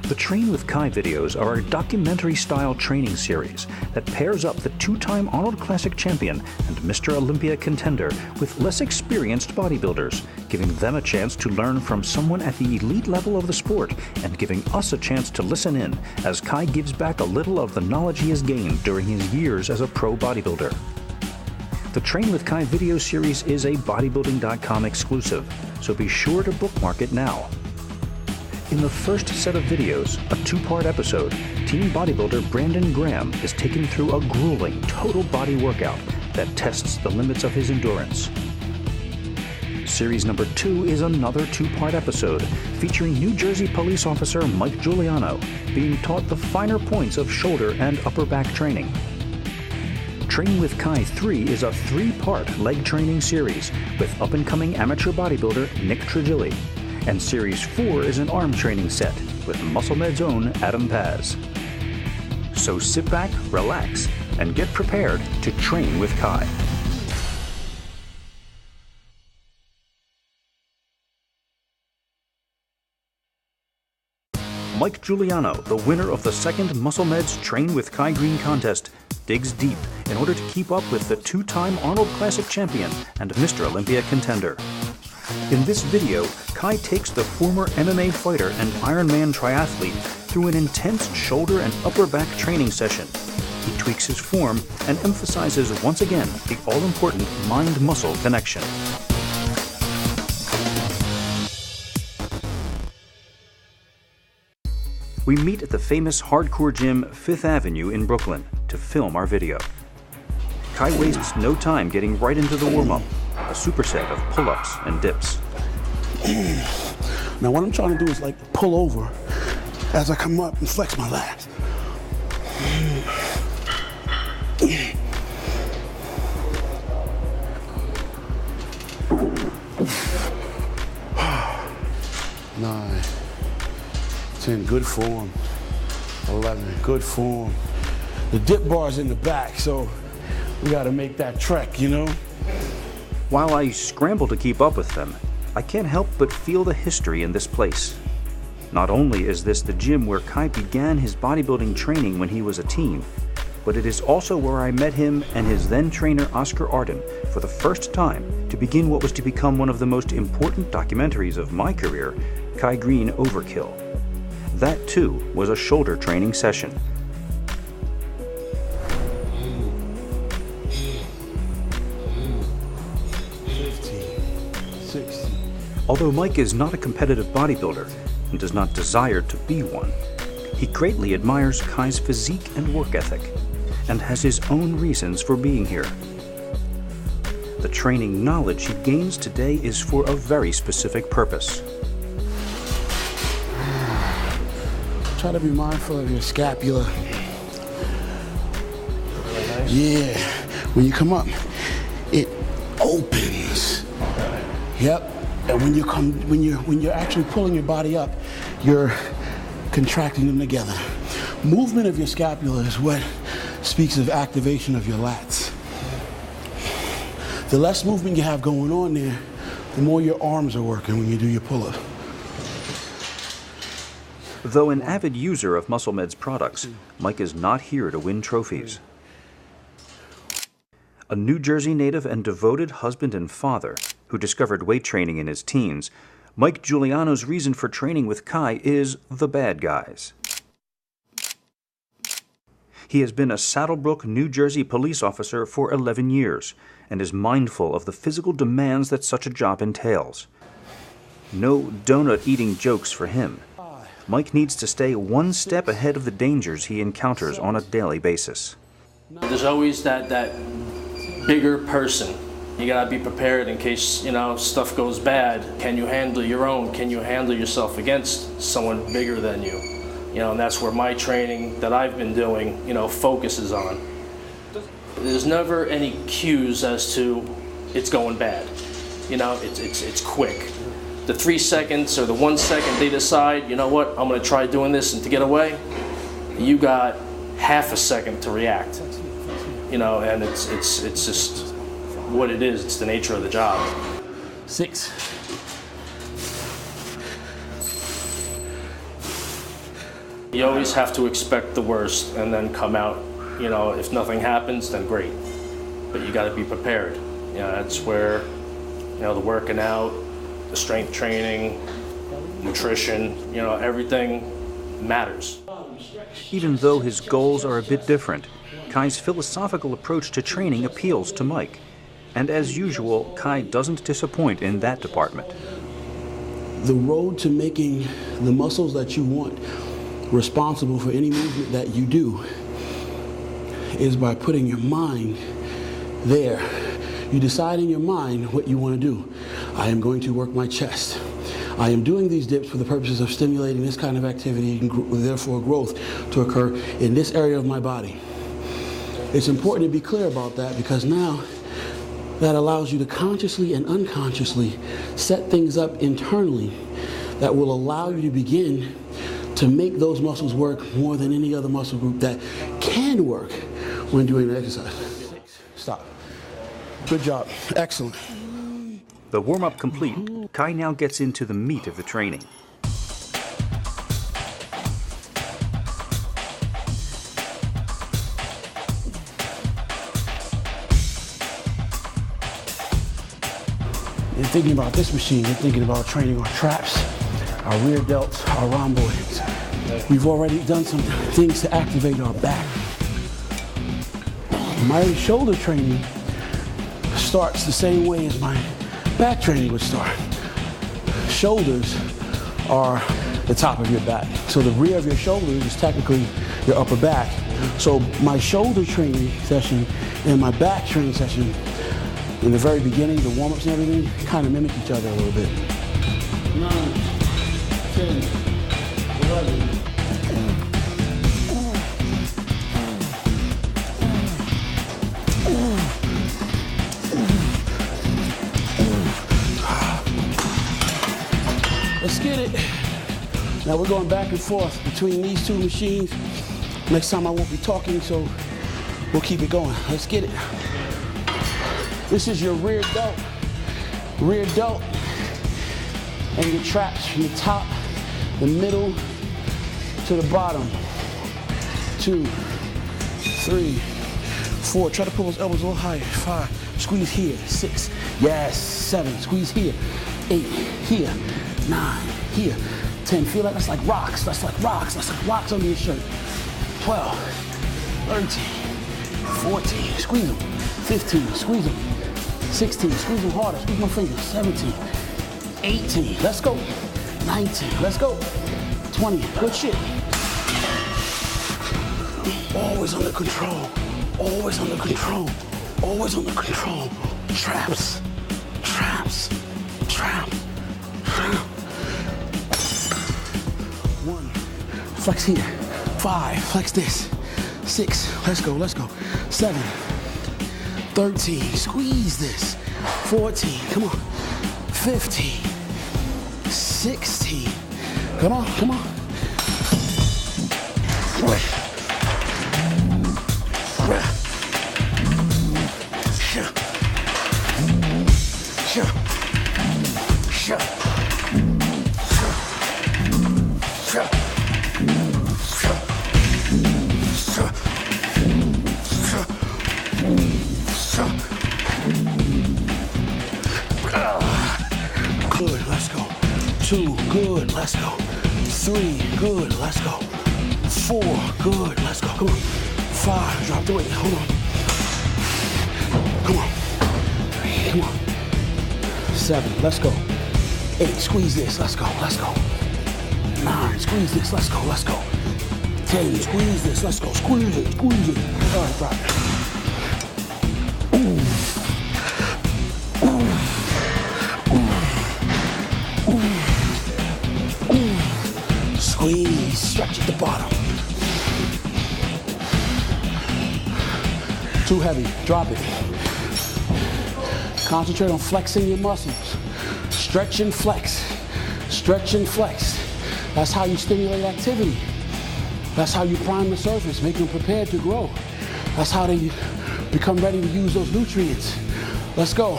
The Train with Kai videos are a documentary-style training series that pairs up the two-time Arnold Classic champion and Mr. Olympia contender with less experienced bodybuilders, giving them a chance to learn from someone at the elite level of the sport and giving us a chance to listen in as Kai gives back a little of the knowledge he has gained during his years as a pro bodybuilder. The Train with Kai video series is a bodybuilding.com exclusive, so be sure to bookmark it now. In the first set of videos, a two-part episode, teen bodybuilder Brandon Graham is taken through a grueling total body workout that tests the limits of his endurance. Series number 2 is another two-part episode featuring New Jersey police officer Mike Giuliano being taught the finer points of shoulder and upper back training. Train with Kai 3 is a three-part leg training series with up-and-coming amateur bodybuilder Nick Trigilli. And Series 4 is an arm training set with MuscleMed's own Adam Paz. So sit back, relax, and get prepared to train with Kai. Mike Giuliano, the winner of the second MuscleMed's Train with Kai Green contest, digs deep in order to keep up with the two-time Arnold Classic champion and Mr. Olympia contender. In this video, Kai takes the former MMA fighter and Ironman triathlete through an intense shoulder and upper back training session. He tweaks his form and emphasizes once again the all-important mind-muscle connection. We meet at the famous hardcore gym Fifth Avenue in Brooklyn to film our video. Kai wastes no time getting right into the warm-up, a superset of pull-ups and dips. Now what I'm trying to do is like pull over as I come up and flex my lats. Nine, 10, good form. 11, good form. The dip bar's in the back, so we gotta make that trek, you know? While I scramble to keep up with them, I can't help but feel the history in this place. Not only is this the gym where Kai began his bodybuilding training when he was a teen, but it is also where I met him and his then trainer Oscar Arden for the first time to begin what was to become one of the most important documentaries of my career, Kai Green Overkill. That too was a shoulder training session. Although Mike is not a competitive bodybuilder and does not desire to be one, he greatly admires Kai's physique and work ethic and has his own reasons for being here. The training knowledge he gains today is for a very specific purpose. Try to be mindful of your scapula. Yeah, when you come up, it opens. Yep. And when you're actually pulling your body up, you're contracting them together. Movement of your scapula is what speaks of activation of your lats. The less movement you have going on there, the more your arms are working when you do your pull-up. Though an avid user of MuscleMed's products, Mike is not here to win trophies. A New Jersey native and devoted husband and father who discovered weight training in his teens, Mike Giuliano's reason for training with Kai is the bad guys. He has been a Saddlebrook, New Jersey police officer for 11 years and is mindful of the physical demands that such a job entails. No donut-eating jokes for him. Mike needs to stay one step ahead of the dangers he encounters on a daily basis. There's always that bigger person. You gotta be prepared in case, stuff goes bad. Can you handle your own? Can you handle yourself against someone bigger than you? And that's where my training that I've been doing, focuses on. There's never any cues as to it's going bad. It's quick. The 3 seconds or the 1 second they decide, you know what, I'm gonna try doing this and to get away, you got half a second to react. And it's just what it is. It's the nature of the job. 6. You always have to expect the worst and then come out, you know, if nothing happens, then great. But you got to be prepared. You know, that's where, you know, the working out, the strength training, nutrition, you know, everything matters. Even though his goals are a bit different, Kai's philosophical approach to training appeals to Mike. And as usual, Kai doesn't disappoint in that department. The road to making the muscles that you want responsible for any movement that you do is by putting your mind there. You decide in your mind what you want to do. I am going to work my chest. I am doing these dips for the purposes of stimulating this kind of activity and therefore growth to occur in this area of my body. It's important to be clear about that, because now that allows you to consciously and unconsciously set things up internally that will allow you to begin to make those muscles work more than any other muscle group that can work when doing the exercise. Stop. Good job. Excellent. The warm-up complete, Kai now gets into the meat of the training. You're thinking about this machine, you're thinking about training our traps, our rear delts, our rhomboids. We've already done some things to activate our back. My shoulder training starts the same way as my back training would start. Shoulders are the top of your back. So the rear of your shoulders is technically your upper back. So my shoulder training session and my back training session in the very beginning, the warm-ups and everything, kind of mimic each other a little bit. 9, 10, 11. Let's get it. Now we're going back and forth between these two machines. Next time I won't be talking, so we'll keep it going. Let's get it. This is your rear delt, and your traps from the top, the middle to the bottom. 2, 3, 4. Try to pull those elbows a little higher. 5, squeeze here. 6, yes. 7, squeeze here. 8, here. 9, here. 10, feel like that's like rocks. That's like rocks. That's like rocks under your shirt. 12, 13, 14, squeeze them. 15, squeeze them. 16, squeeze them harder, squeeze my fingers. 17, 18, let's go. 19, let's go. 20, good shit. Always under control, always under control, always under control. Traps, traps, traps. 1, flex here. 5, flex this. 6, let's go, let's go. 7, 13, squeeze this. 14, come on. 15, 16, come on, come on. Good, let's go. 2, good, let's go. 3, good, let's go. 4, good, let's go. Come on. 5, drop the weight, hold on. Come on. Come on. 7, let's go. 8, squeeze this, let's go, let's go. 9, squeeze this, let's go, let's go. 10, squeeze this, let's go, squeeze it, squeeze it. All right, drop it. Squeeze, stretch at the bottom. Too heavy, drop it. Concentrate on flexing your muscles. Stretch and flex, stretch and flex. That's how you stimulate activity. That's how you prime the surface, make them prepared to grow. That's how they become ready to use those nutrients. Let's go.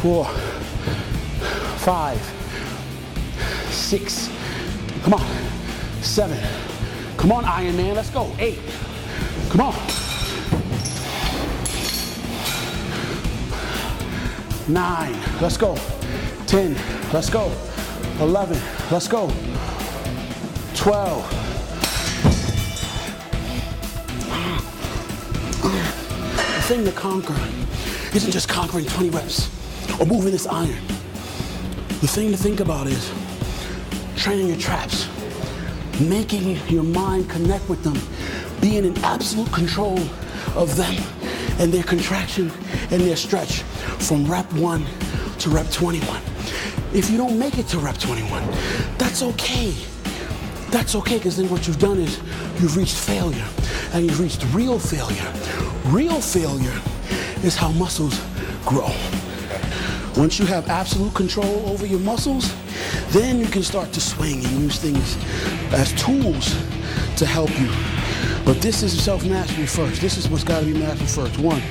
4, 5, 6, come on. 7, Come on, Iron Man, let's go. 8. Come on. 9, let's go. 10, let's go. 11, let's go. 12. The thing to conquer isn't just conquering 20 reps or moving this iron. The thing to think about is training your traps, making your mind connect with them, being in absolute control of them and their contraction and their stretch from rep 1 to rep 21. If you don't make it to rep 21, that's okay. That's okay, because then what you've done is you've reached failure, and you've reached real failure. Real failure is how muscles grow. Once you have absolute control over your muscles, then you can start to swing and use things as tools to help you. But this is self-mastery first. This is what's got to be mastered first. 1,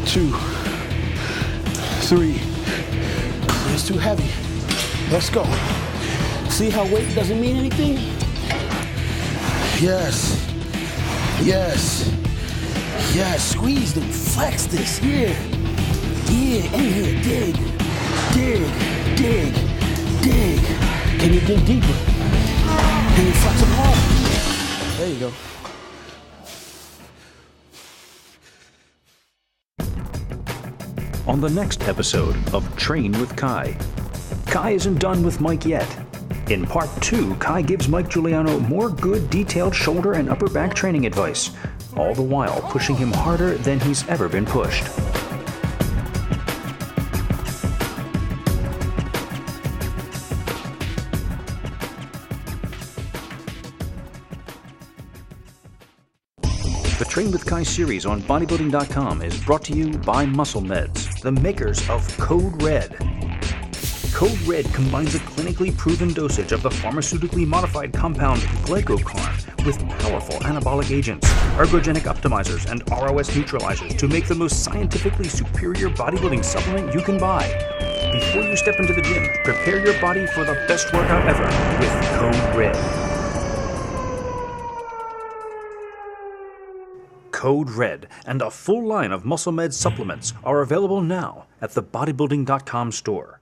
2, 3. It's too heavy. Let's go. See how weight doesn't mean anything? Yes. Yes. Yes. Squeeze them. Flex this. Yeah. Yeah. In here. Dig. Dig. Dig. Dig. Can you dig deeper? Can you flex them hard? There you go. On the next episode of Train with Kai. Kai isn't done with Mike yet. In part 2, Kai gives Mike Giuliano more good, detailed shoulder and upper back training advice, all the while pushing him harder than he's ever been pushed. The Train with Kai series on bodybuilding.com is brought to you by Muscle Meds, the makers of Code Red. Code Red combines a clinically proven dosage of the pharmaceutically modified compound glycocorn with powerful anabolic agents, ergogenic optimizers, and ROS neutralizers to make the most scientifically superior bodybuilding supplement you can buy. Before you step into the gym, prepare your body for the best workout ever with Code Red. Code Red and a full line of Muscle Meds supplements are available now at the bodybuilding.com store.